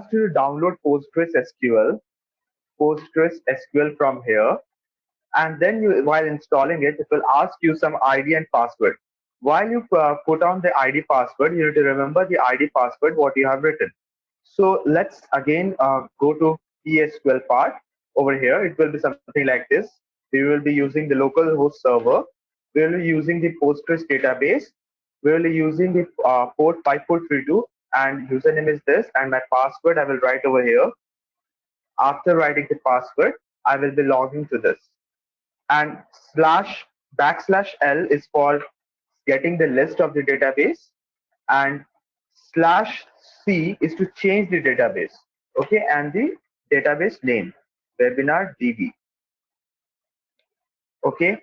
ask you to download PostgreSQL from here, and then while installing it, it will ask you some ID and password. While you put on the ID password, you need to remember the ID password what you have written. So let's again go to PSQL part. Over here, it will be something like this. We will be using the local host server. We will be using the Postgres database. We will be using the port 5432, and username is this, and my password I will write over here. After writing the password, I will be logging to this. And slash backslash L is for getting the list of the database, and slash C is to change the database. Okay, and the database name, webinar DB. Okay,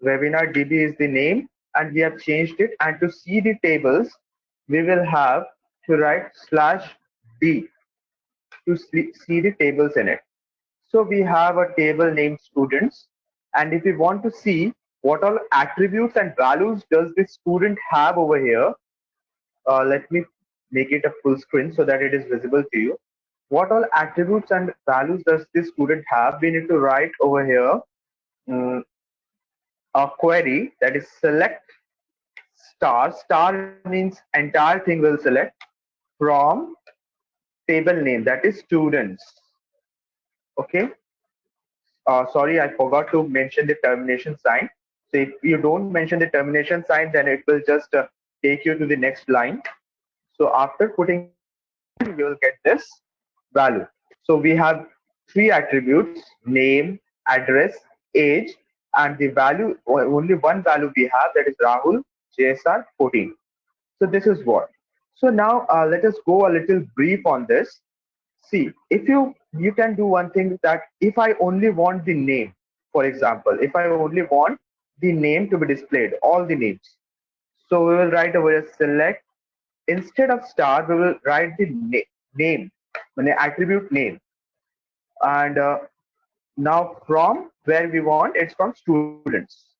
webinar DB is the name, and we have changed it. And to see the tables, we will have to write slash D to see the tables in it. So we have a table named students, and if we want to see what all attributes and values does the student have over here, let me make it a full screen so that it is visible to you. What all attributes and values does this student have? We need to write over here a query that is select star. Star means entire thing will select from table name, that is students. Okay. Sorry, I forgot to mention the termination sign. So if you don't mention the termination sign, then it will just take you to the next line. So after putting the termination sign, you will get this value. So we have three attributes: name, address, age, and the value. Only one value we have, that is Rahul JSR 14. So this is what. So now let us go a little brief on this. See, if you can do one thing, that if I only want the name, for example, if I only want the name to be displayed, all the names. So we will write over here select, instead of star we will write the name, attribute name, and now from where we want, it's from students.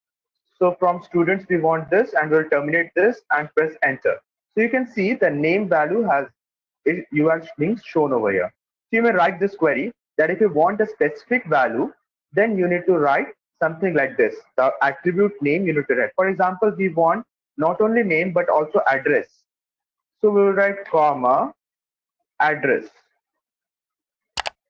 So from students we want this, and we'll terminate this and press enter. So you can see the name value has you are being shown over here. So you may write this query that if you want a specific value, then you need to write something like this. The attribute name you need to write. For example, we want not only name but also address. So we will write comma address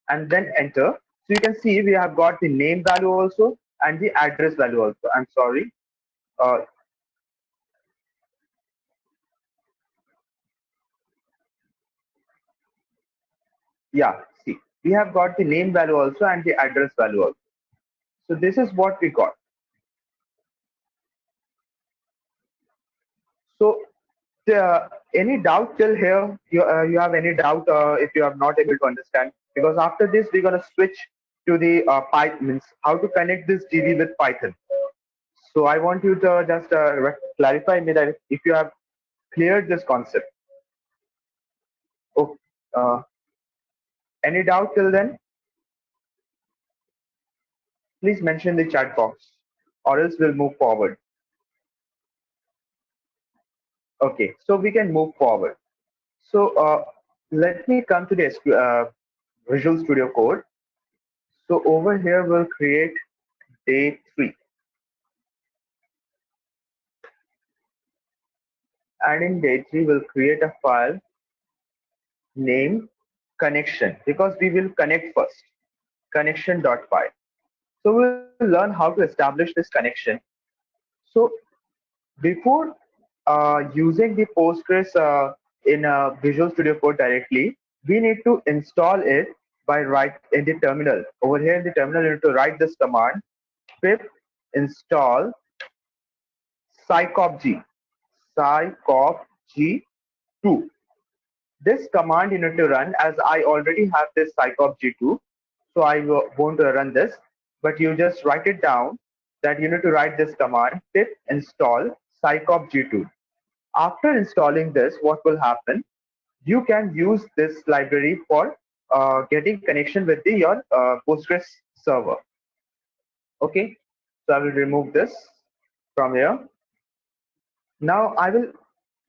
and then enter. So you can see we have got the name value also and the address value also. I'm sorry. Uh, yeah, see, we have got the name value also and the address value also. So this is what we got. So any doubt till here? You have any doubt if you are not able to understand? Because after this we're gonna switch to the Python, means how to connect this DB with Python. So I want you to just clarify me that if you have cleared this concept. Okay. Uh, any doubt till then? Please mention the chat box, or else we'll move forward. Okay, so we can move forward. So let me come to the Visual Studio Code. So over here we'll create day 3, and in day 3 we'll create a file named connection, because we will connect first, connection.py. So we'll learn how to establish this connection. So before using the Postgres in Visual Studio Code directly, we need to install it by write in the terminal. Over here in the terminal, you need to write this command: pip install scopg, scopg2. This command you need to run, as I already have this scopg2, so I won't run this, but you just write it down that you need to write this command: pip install scopg2. After installing this, what will happen? You can use this library for getting connection with your Postgres server. Okay, so I will remove this from here. Now I will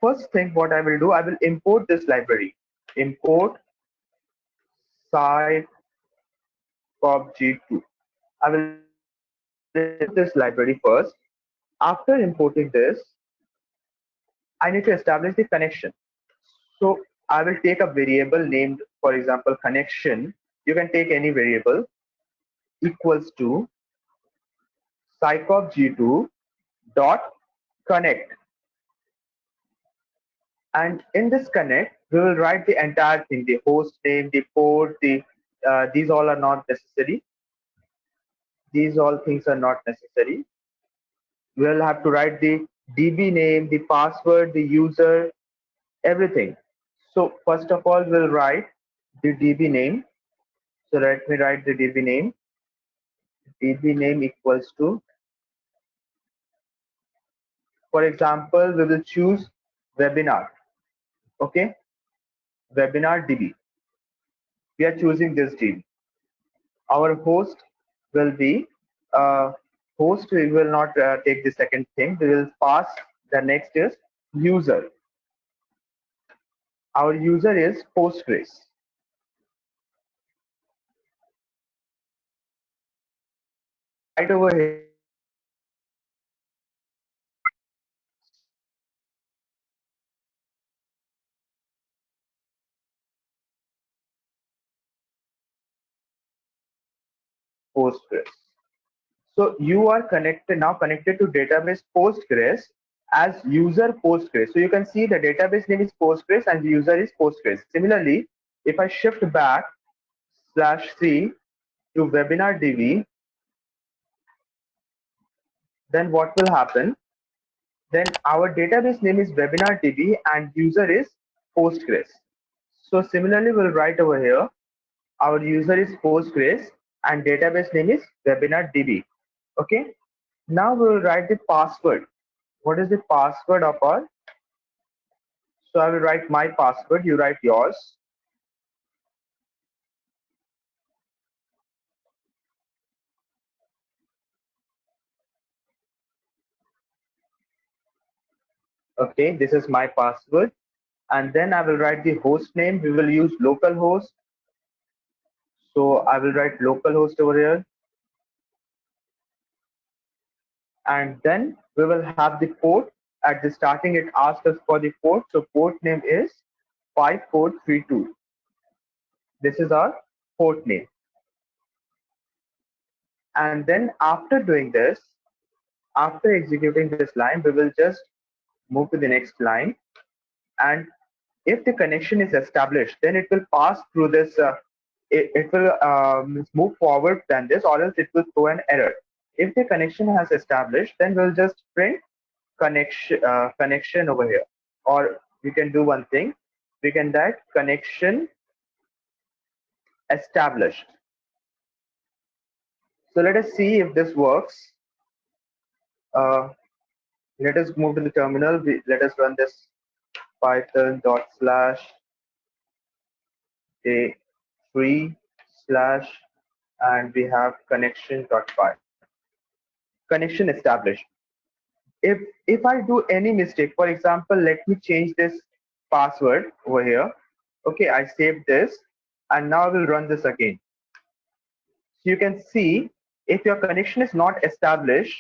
first thing what I will do, I will import this library. Import scikop-g2. I will import this library first. After importing this, I need to establish the connection. So I will take a variable named, for example, connection. You can take any variable equals to scikop-g2 dot connect. And in this connect, we will write the entire thing, the host name, the port, these all are not necessary. These all things are not necessary. We'll have to write the DB name, the password, the user, everything. So first of all, we'll write the DB name. So let me write the DB name. DB name equals to, for example, we will choose webinar. Okay, webinar DB. We are choosing this DB. Our host will be host. We will not take the second thing. We will pass the next is user. Our user is Postgres. Right over here, Postgres. So you are connected to database Postgres as user Postgres. So you can see the database name is Postgres and the user is Postgres. Similarly, if I shift back /c to webinar DB, then what will happen? Then our database name is webinar DB and user is Postgres. So similarly, we'll write over here, our user is Postgres and database name is webinar DB. Okay. Now we will write the password. What is the password of our? So I will write my password. You write yours. Okay, this is my password. And then I will write the host name. We will use localhost. So I will write localhost over here. And then we will have the port. At the starting, it asks us for the port. So port name is 5432. This is our port name. And then after doing this, after executing this line, we will just move to the next line. And if the connection is established, then it will pass through this, it will move forward than this, or else it will throw an error. If the connection has established, then we'll just print connection over here. Or we can do one thing, we can write connection established. So let us see if this works. Let us move to the terminal. Let us run this python dot slash a free slash, and we have connection.py. Connection established. If I do any mistake, for example, let me change this password over here. Okay, I saved this and now I will run this again. So you can see if your connection is not established,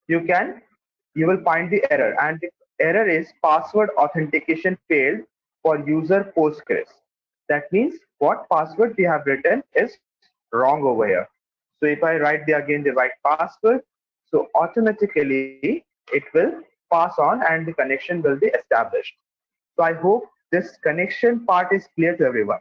you will find the error, and the error is password authentication failed for user Postgres. That means what password we have written is wrong over here. So if I write again the right password, so automatically it will pass on and the connection will be established. So I hope this connection part is clear to everyone.